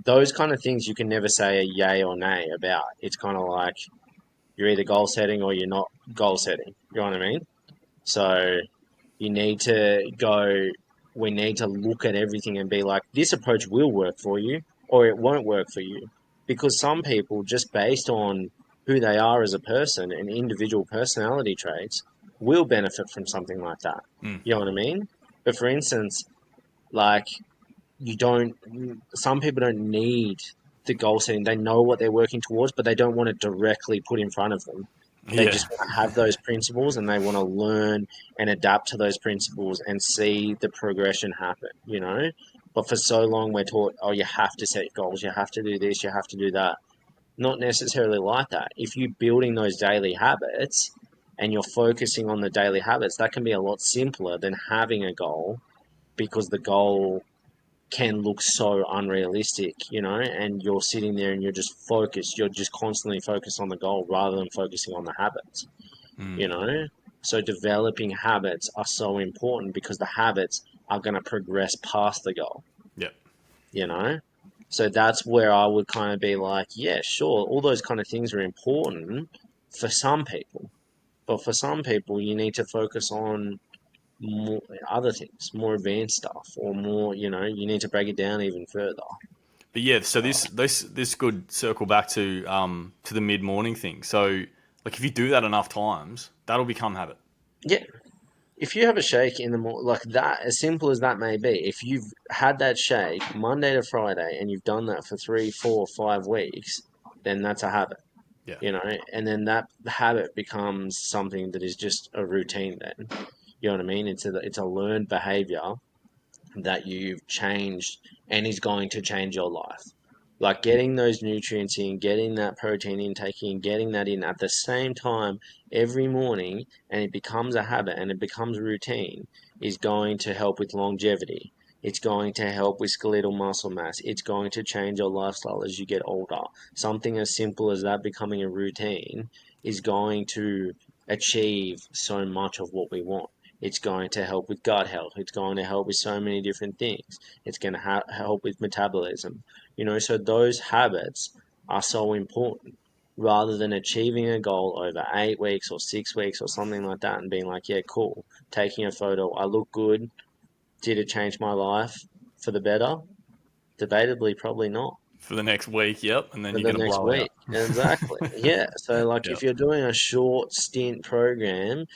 those kind of things you can never say a yay or nay about. It's kind of like you're either goal setting or you're not goal setting. You know what I mean? So you need to go, we need to look at everything and be like, this approach will work for you or it won't work for you. Because some people, just based on who they are as a person and individual personality traits, will benefit from something like that. Mm. You know what I mean? But for instance, like you don't, some people don't need the goal setting. They know what they're working towards, but they don't want it directly put in front of them. They Yeah. just want to have those principles and they want to learn and adapt to those principles and see the progression happen, you know? But for so long, we're taught, oh, you have to set goals, you have to do this, you have to do that. Not necessarily like that. If you're building those daily habits and you're focusing on the daily habits, that can be a lot simpler than having a goal, because the goal can look so unrealistic, you know, and you're sitting there and you're just focused, you're just constantly focused on the goal rather than focusing on the habits, Mm. you know. So developing habits are so important because the habits are going to progress past the goal, Yep. you know. So that's where I would kind of be like, yeah, sure, all those kind of things are important for some people, but for some people you need to focus on more other things, more advanced stuff, or more, you know, you need to break it down even further. But yeah, so this could circle back to the mid morning thing. So like if you do that enough times, that'll become habit. Yeah, if you have a shake in the morning, like that, as simple as that may be, if you've had that shake Monday to Friday and you've done that for 3, 4, 5 weeks, then that's a habit, Yeah. and then that habit becomes something that is just a routine then. You know what I mean? It's a learned behavior that you've changed and is going to change your life. Like getting those nutrients in, getting that protein intake in, getting that in at the same time every morning, and it becomes a habit and it becomes routine, is going to help with longevity. It's going to help with skeletal muscle mass. It's going to change your lifestyle as you get older. Something as simple as that becoming a routine is going to achieve so much of what we want. It's going to help with gut health. It's going to help with so many different things. It's going to help with metabolism. So those habits are so important rather than achieving a goal over 8 weeks or 6 weeks or something like that and being like, yeah, cool, taking a photo, I look good. Did it change my life for the better? Debatably, probably not For the next week, yep, and then for you're the gonna next blow out. week. Exactly. Yeah. So like if Yep. you're doing a short stint program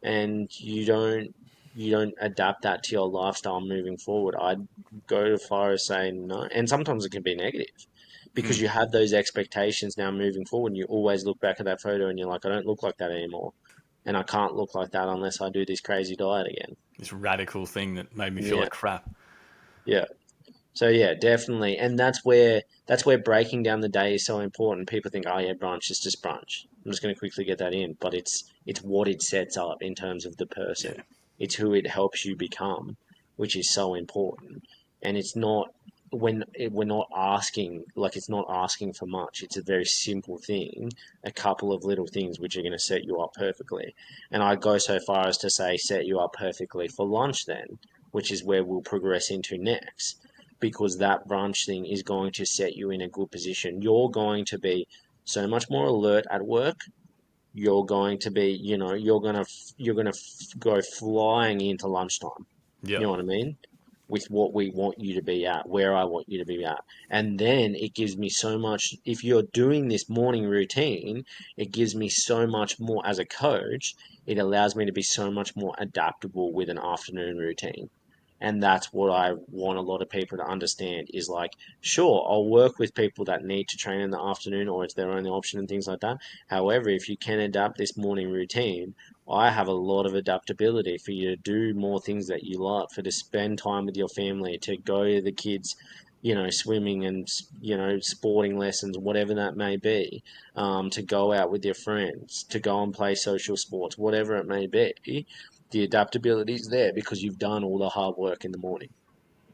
and you don't adapt that to your lifestyle moving forward, I'd go as far as saying no. And sometimes it can be negative because Mm. you have those expectations now moving forward and you always look back at that photo and you're like, I don't look like that anymore. And I can't look like that unless I do this crazy diet again. This radical thing that made me feel Yeah. like crap. Yeah. So yeah, definitely, and that's where breaking down the day is so important. People think, oh yeah, brunch is just brunch. I'm just going to quickly get that in, but it's what it sets up in terms of the Yeah. person. It's who it helps you become, which is so important. And it's not we're not asking like it's not asking for much. It's a very simple thing, a couple of little things which are going to set you up perfectly. And I go so far as to say set you up perfectly for lunch then, which is where we'll progress into next because that brunch thing is going to set you in a good position. You're going to be so much more alert at work. You're going to be, you're gonna go flying into lunchtime. You Yep. know what I mean? With what we want you to be at, where I want you to be at. And then it gives me so much, if you're doing this morning routine, it gives me so much more as a coach. It allows me to be so much more adaptable with an afternoon routine. And that's what I want a lot of people to understand is like, sure, I'll work with people that need to train in the afternoon or it's their only option and things like that. However, if you can adapt this morning routine, I have a lot of adaptability for you to do more things that you like, for to spend time with your family, to go to the kids, swimming and, sporting lessons, whatever that may be, to go out with your friends, to go and play social sports, whatever it may be. The adaptability is there because you've done all the hard work in the morning,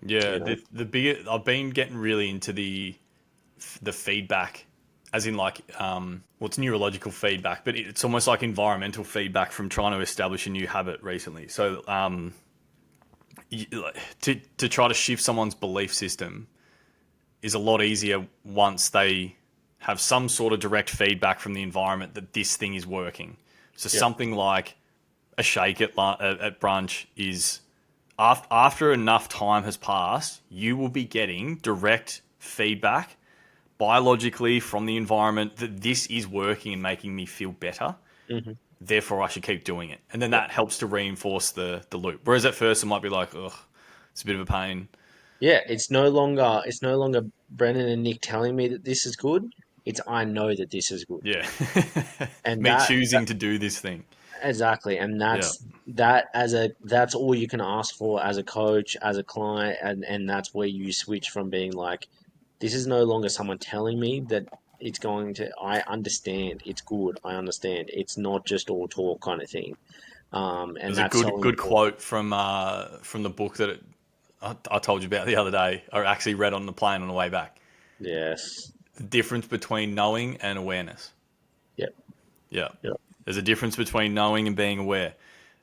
Yeah. you know? The bigger I've been getting really into the feedback, as in like well, it's neurological feedback, but it's almost like environmental feedback from trying to establish a new habit recently. So to try to shift someone's belief system is a lot easier once they have some sort of direct feedback from the environment that this thing is working. So Yep. something like a shake at brunch is after enough time has passed, you will be getting direct feedback biologically from the environment that this is working and making me feel better. Hmm. Therefore, I should keep doing it, and then Yep. that helps to reinforce the loop. Whereas at first, it might be like, ugh, it's a bit of a pain. Yeah, it's no longer Brennan and Nick telling me that this is good. It's I know that this is good. Yeah, And me that choosing to do this thing. exactly, and Yeah, that's all you can ask for as a coach, as a client, and that's where you switch from being like, this is no longer someone telling me that it's going to. I understand it's good. I understand it's not just all talk kind of thing. And there's a that's so good important. quote from the book that I told you about the other day. I actually read on the plane on the way back. Yes. The difference between knowing and awareness. Yep. Yeah, Yep. there's a difference between knowing and being aware.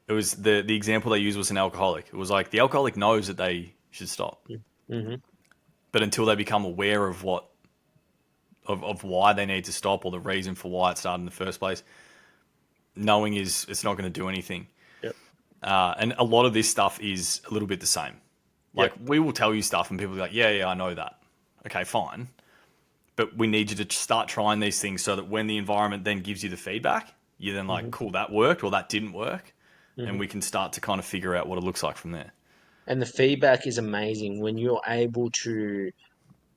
It was the example they used was an alcoholic. It was like the alcoholic knows that they should stop, Mm-hmm. but until they become aware of of why they need to stop or the reason for why it started in the first place, knowing is it's not going to do anything. Yep. And a lot of this stuff is a little bit the same. Like Yep. we will tell you stuff, and people will be like, "Yeah, yeah, I know that." Okay, fine, but we need you to start trying these things so that when the environment then gives you the feedback, you're then Mm-hmm. like, "Cool, that worked," or "That didn't work." and hmm we can start to kind of figure out what it looks like from there. And the feedback is amazing when you're able to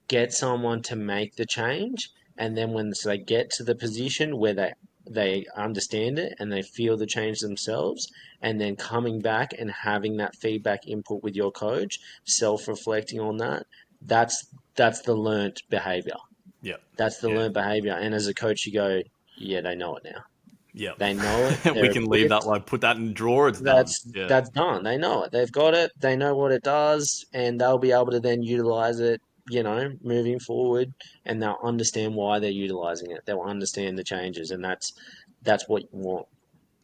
get someone to make the change, and then when they get to the position where they understand it and they feel the change themselves, and then coming back and having that feedback input with your coach, self-reflecting on that, that's the learnt behavior. Yeah, That's the yeah, learnt behavior. And as a coach, you go, yeah, they know it now. yeah. They know it. We They're can leave that equipped. like put that in the drawer. It's done. Yeah, That's done. They know it. They've got it. They know what it does, and they'll be able to then utilize it, moving forward, and they'll understand why they're utilizing it. They'll understand the changes, and that's what you want,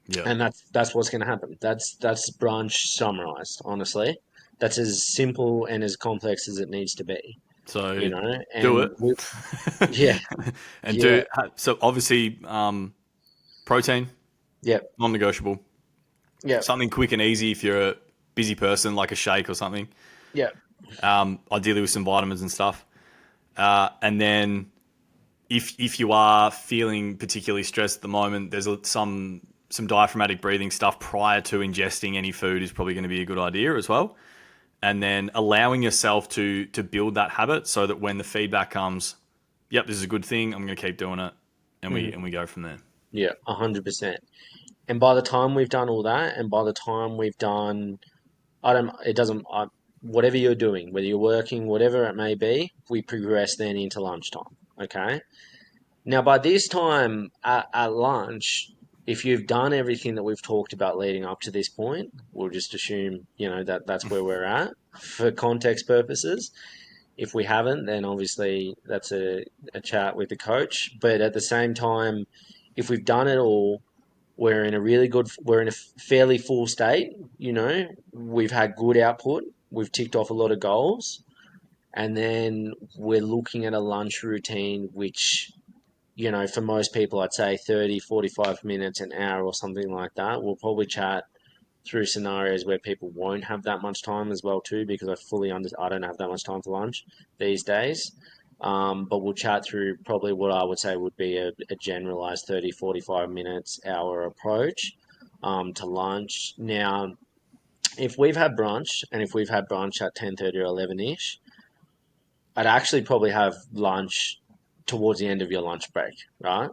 yeah. and that's what's going to happen. That's branch summarized. Honestly, that's as simple and as complex as it needs to be. So do And it, yeah, and yeah, do so. Obviously, protein yeah, non-negotiable. yeah, Something quick and easy if you're a busy person, like a shake or something. yeah. Ideally with some vitamins and stuff. And then if you are feeling particularly stressed at the moment, there's some diaphragmatic breathing stuff prior to ingesting any food is probably going to be a good idea as well. And then allowing yourself to build that habit so that when the feedback comes, yep, this is a good thing. I'm going to keep doing it, and we Mhm. and we go from there. Yeah, 100%. And by the time we've done all that, and by the time we've done, I don't, it doesn't, whatever you're doing, whether you're working, whatever it may be, we progress then into lunchtime. Okay. Now, by this time at lunch, if you've done everything that we've talked about leading up to this point, we'll just assume, that that's where we're at for context purposes. If we haven't, then obviously that's a chat with the coach. But at the same time, if we've done it all, we're in a fairly full state. We've had good output. We've ticked off a lot of goals. And then we're looking at a lunch routine, which, for most people, I'd say 30, 45 minutes, an hour or something like that. We'll probably chat through scenarios where people won't have that much time as well too, because I don't have that much time for lunch these days. But we'll chat through probably what I would say would be a generalized 30, 45 minutes, hour approach to lunch. Now, if we've had brunch, and if we've had brunch at 10:30 or 11ish, I'd actually probably have lunch towards the end of your lunch break, right?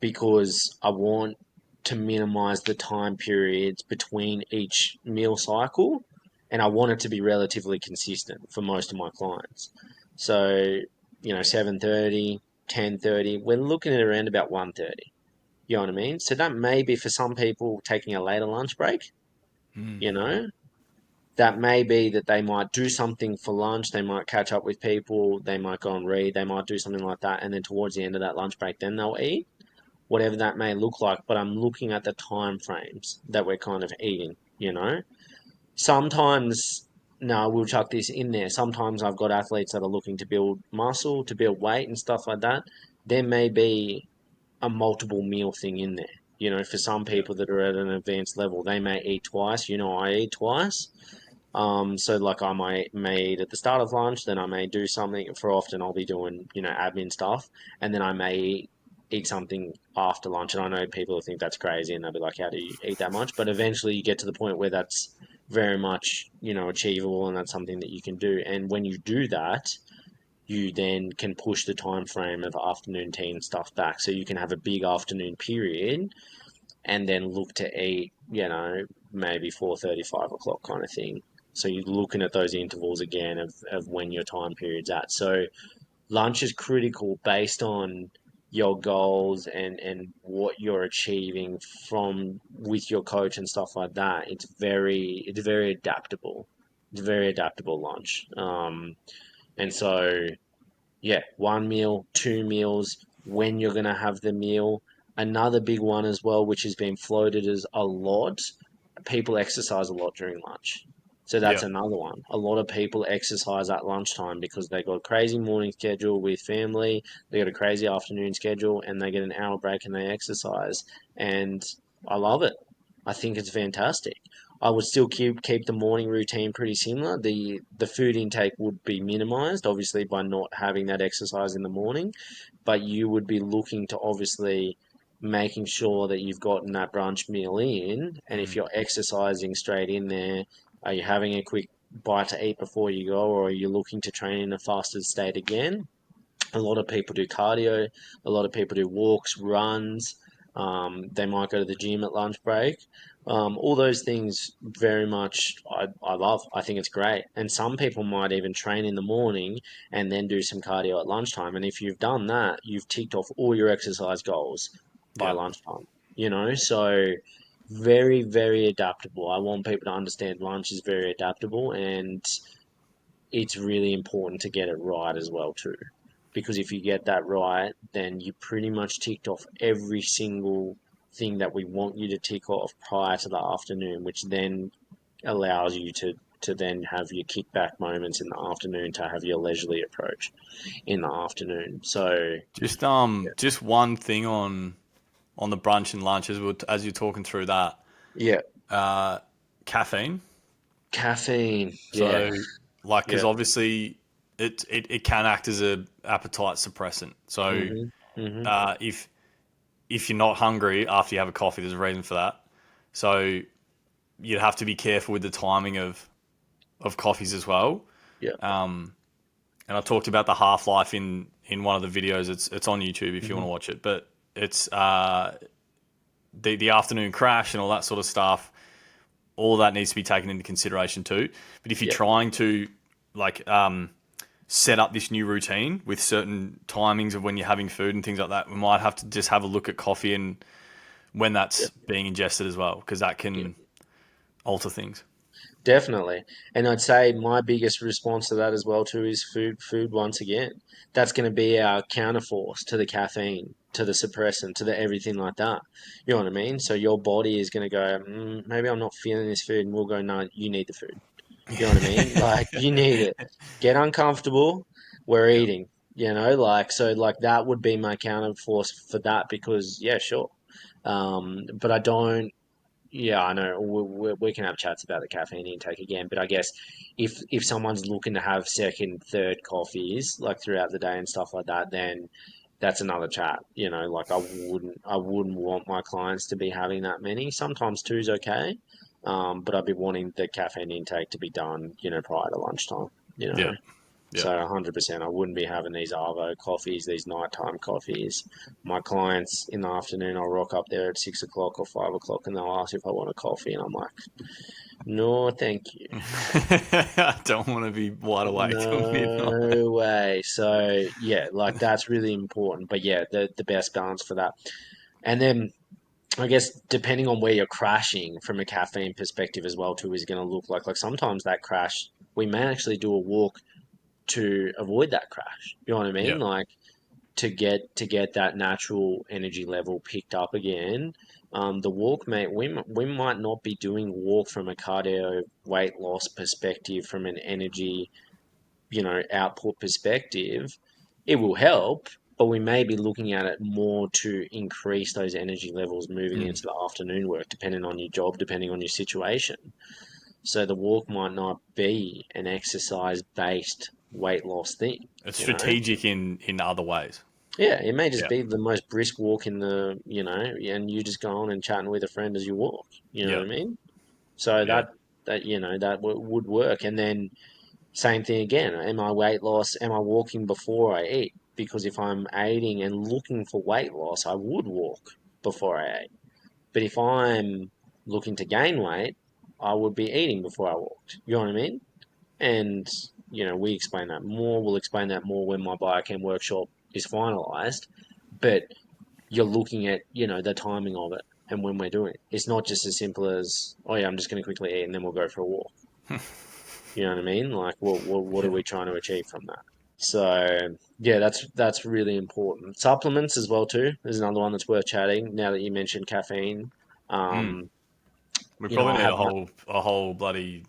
Because I want to minimize the time periods between each meal cycle, and I want it to be relatively consistent for most of my clients. So, 7:30, 10:30, we're looking at around about 1:30. You know what I mean? So that may be for some people taking a later lunch break, Mm. you know? That may be that they might do something for lunch, they might catch up with people, they might go and read, they might do something like that, and then towards the end of that lunch break, then they'll eat, whatever that may look like. But I'm looking at the time frames that we're kind of eating. Sometimes, no, we'll chuck this in there. Sometimes I've got athletes that are looking to build muscle, to build weight and stuff like that. There may be a multiple meal thing in there. For some Yeah. people that are at an advanced level, they may eat twice. I eat twice. So like I may eat at the start of lunch, then I may do something. For often, I'll be doing admin stuff, and then I may eat something after lunch. And I know people think that's crazy, and they'll be like, "How do you eat that much?" But eventually, you get to the point where that's very much achievable, and that's something that you can do. And when you do that, you then can push the time frame of afternoon tea and stuff back, so you can have a big afternoon period, and then look to eat, maybe 4:30, 5 o'clock kind of thing. So you're looking at those intervals again of when your time period's at. So lunch is critical based on your goals and what you're achieving from with your coach and stuff like that. It's very adaptable. It's very adaptable lunch. And so yeah, one meal, two meals, when you're going to have the meal. Another big one as well, which has been floated as a lot, people exercise a lot during lunch. So that's Yeah. another one. A lot of people exercise at lunchtime because they got a crazy morning schedule with family, they got a crazy afternoon schedule, and they get an hour break and they exercise. And I love it. I think it's fantastic. I would still keep the morning routine pretty similar. The food intake would be minimized, obviously, by not having that exercise in the morning, but you would be looking to obviously making sure that you've gotten that brunch meal in, and if Mm. you're exercising straight in there, are you having a quick bite to eat before you go, or are you looking to train in a fasted state again? A lot of people do cardio. A lot of people do walks, runs. They might go to the gym at lunch break. All those things very much I love. I think it's great. And some people might even train in the morning and then do some cardio at lunchtime. And if you've done that, you've ticked off all your exercise goals by Yeah. lunchtime. So very, very adaptable. I want people to understand lunch is very adaptable, and it's really important to get it right as well too, because if you get that right, then you pretty much ticked off every single thing that we want you to tick off prior to the afternoon, which then allows you to then have your kickback moments in the afternoon, to have your leisurely approach in the afternoon. So Just one thing on the brunch and lunch as you're talking through that. yeah, Uh, Caffeine. caffeine, yeah, So, like, because yeah, obviously it can act as a appetite suppressant. So, mhm, mhm, uh, if if you're not hungry after you have a coffee, there's a reason for that. So you'd have to be careful with the timing of coffees as well. yeah, Um, and I talked about the half life in one of the videos. It's on YouTube if you want mhm, to watch it. But it's the afternoon crash and all that sort of stuff. All that needs to be taken into consideration too. But if you're yeah, trying to like set up this new routine with certain timings of when you're having food and things like that, we might have to just have a look at coffee and when yeah, that's being ingested as well, because that yeah. can alter things. Definitely. And I'd say my biggest response to that as well too is food. Food once again. That's going to be our counterforce to the caffeine, to the suppressant, to the everything like that. You know what I mean? So your body is going to go, maybe I'm not feeling this food, and we'll go, no, you need the food. You know what I mean? Like you need it. Get uncomfortable. We're Yeah. eating. Like that would be my counterforce for that, because yeah, sure. But I don't. Yeah, I know. We can have chats about the caffeine intake again, but I guess if someone's looking to have second, third coffees like throughout the day and stuff like that, then that's another chat. Like I wouldn't want my clients to be having that many. Sometimes two's okay, but I'd be wanting the caffeine intake to be done, prior to lunchtime. You Yeah. know. Yeah. So 100%, I wouldn't be having these Arvo coffees, these nighttime coffees. My clients in the afternoon, I'll rock up there at 6 o'clock or 5 o'clock, and they'll ask if I want a coffee, and I'm like, no, thank you, I don't want to be wide awake till midnight. no way. So yeah, like that's really important. But yeah, the best balance for that, and then I guess depending on where you're crashing from a caffeine perspective as well too is going to look like sometimes that crash we may actually do a walk to avoid that crash. You know what I mean? Yeah. Like to get that natural energy level picked up again. The walk, mate, we might not be doing walk from a cardio weight loss perspective, from an energy, output perspective. It will help, but we may be looking at it more to increase those energy levels moving Mm. into the afternoon work, depending on your job, depending on your situation. So the walk might not be an exercise based weight loss thing, It's you know? strategic in other ways. Yeah, it may just Yeah. be the most brisk walk in and you just go on and chatting with a friend as you walk. You know Yeah. what I mean? So Yeah. that would work. And then same thing again. Am I weight loss? Am I walking before I eat? Because if I'm eating and looking for weight loss, I would walk before I ate. But if I'm looking to gain weight, I would be eating before I walked. You know what I mean? And, we explain that more. We'll explain that more when my biochem workshop is finalized. But you're looking at, the timing of it and when we're doing it. It's not just as simple as, oh yeah, I'm just going to quickly eat and then we'll go for a walk. You know what I mean? Like, what are Yeah. we trying to achieve from that? So yeah, that's really important. Supplements as well too. There's another one that's worth chatting. Now that you mentioned caffeine, Mm. um, We probably I need have a whole bloody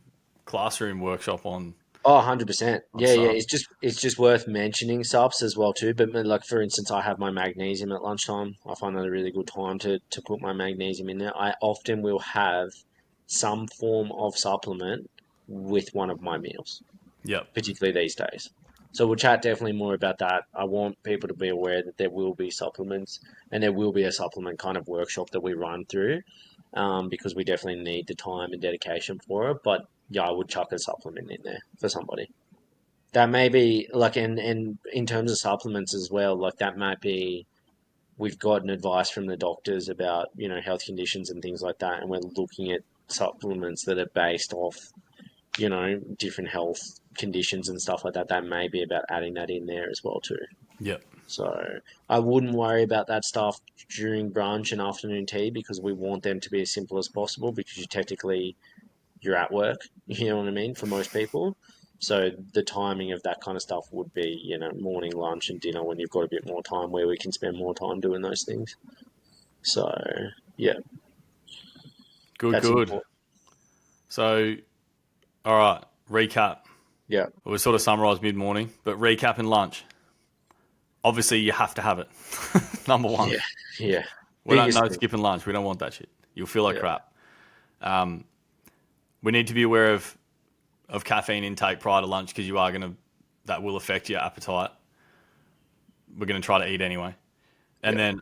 classroom workshop Oh, 100%. on Yeah, yeah. stuff. It's just worth mentioning subs as well too. But like for instance, I have my magnesium at lunchtime. I find that a really good time to put my magnesium in there. I often will have some form of supplement with one of my meals, Yep. particularly these days. So we'll chat definitely more about that. I want people to be aware that there will be supplements and there will be a supplement kind of workshop that we run through, because we definitely need the time and dedication for it. But yeah, I would chuck a supplement in there for somebody. That may be like, and in terms of supplements as well, like that might be, we've gotten advice from the doctors about, health conditions and things like that, and we're looking at supplements that are based off, different health conditions and stuff like that. That may be about adding that in there as well too. Yep. So I wouldn't worry about that stuff during brunch and afternoon tea, because we want them to be as simple as possible, because you're at work, you know what I mean, for most people. So the timing of that kind of stuff would be, morning, lunch, and dinner, when you've got a bit more time, where we can spend more time doing those things. So yeah, Good, that's good. important. So, all right, recap. Yeah, We sort of summarised mid morning, but recap and lunch. Obviously, you have to have it. Number one. yeah, yeah. We don't Biggest know thing. skipping lunch. We don't want that shit. You'll feel like Yeah, crap. Um, we need to be aware of caffeine intake prior to lunch because that will affect your appetite. We're gonna try to eat anyway, and yeah, then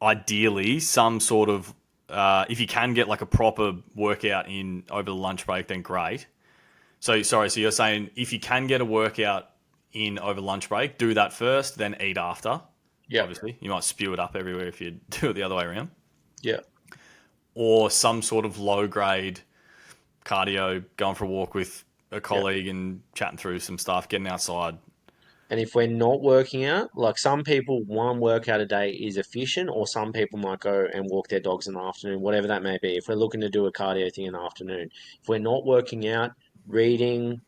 ideally some sort of if you can get like a proper workout in over the lunch break, then great. So sorry, so you're saying if you can get a workout in over lunch break, do that first, then eat after. yeah, Obviously, you might spew it up everywhere if you do it the other way around, yeah. or some sort of low grade cardio, going for a walk with a Yeah. colleague and chatting through some stuff, getting outside. And if we're not working out, like some people, one workout a day is efficient, or some people might go and walk their dogs in the afternoon, whatever that may be. If we're looking to do a cardio thing in the afternoon, if we're not working out, reading,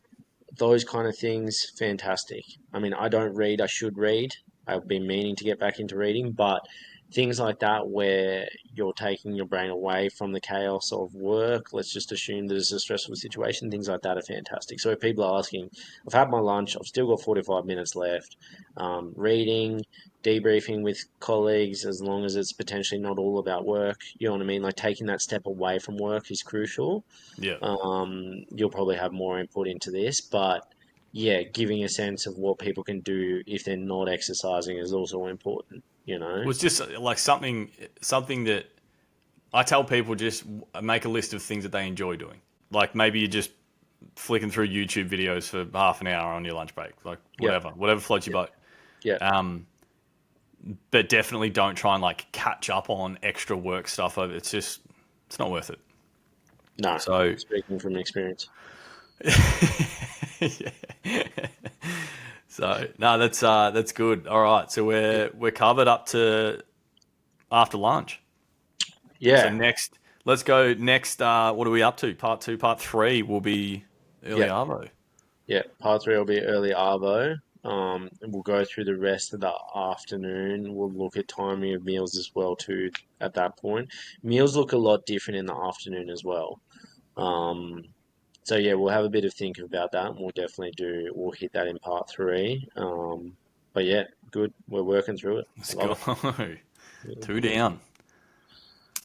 those kind of things, fantastic. I mean, I don't read, I should read. I've been meaning to get back into reading, but things like that where you're taking your brain away from the chaos of work, let's just assume that it's a stressful situation, things like that are fantastic. So if people are asking, I've had my lunch, I've still got 45 minutes left, reading, debriefing with colleagues, as long as it's potentially not all about work, you know what I mean? Like taking that step away from work is crucial. Yeah. You'll probably have more input into this, but yeah, giving a sense of what people can do if they're not exercising is also important, you know? Was just like something that I tell people, just make a list of things that they enjoy doing. Like maybe you're just flicking through YouTube videos for half an hour on your lunch break, like Yeah, whatever floats your yeah, boat. yeah. Um, but definitely don't try and like catch up on extra work stuff. It's not worth it. No, So speaking from experience. yeah. So no, that's good. All right, so Yeah, we're covered up to after lunch. So yeah, next, let's go next. What are we up to? Part two, part three will be early yeah. arvo. Yeah. Part three will be early arvo. And we'll go through the rest of the afternoon. We'll look at timing of meals as well too at that point. Meals look a lot different in the afternoon as well. Um, So yeah, we'll have a bit of think about that, and we'll hit that in part three. But yeah, good. We're working through it. Let's Love go. it. Two down.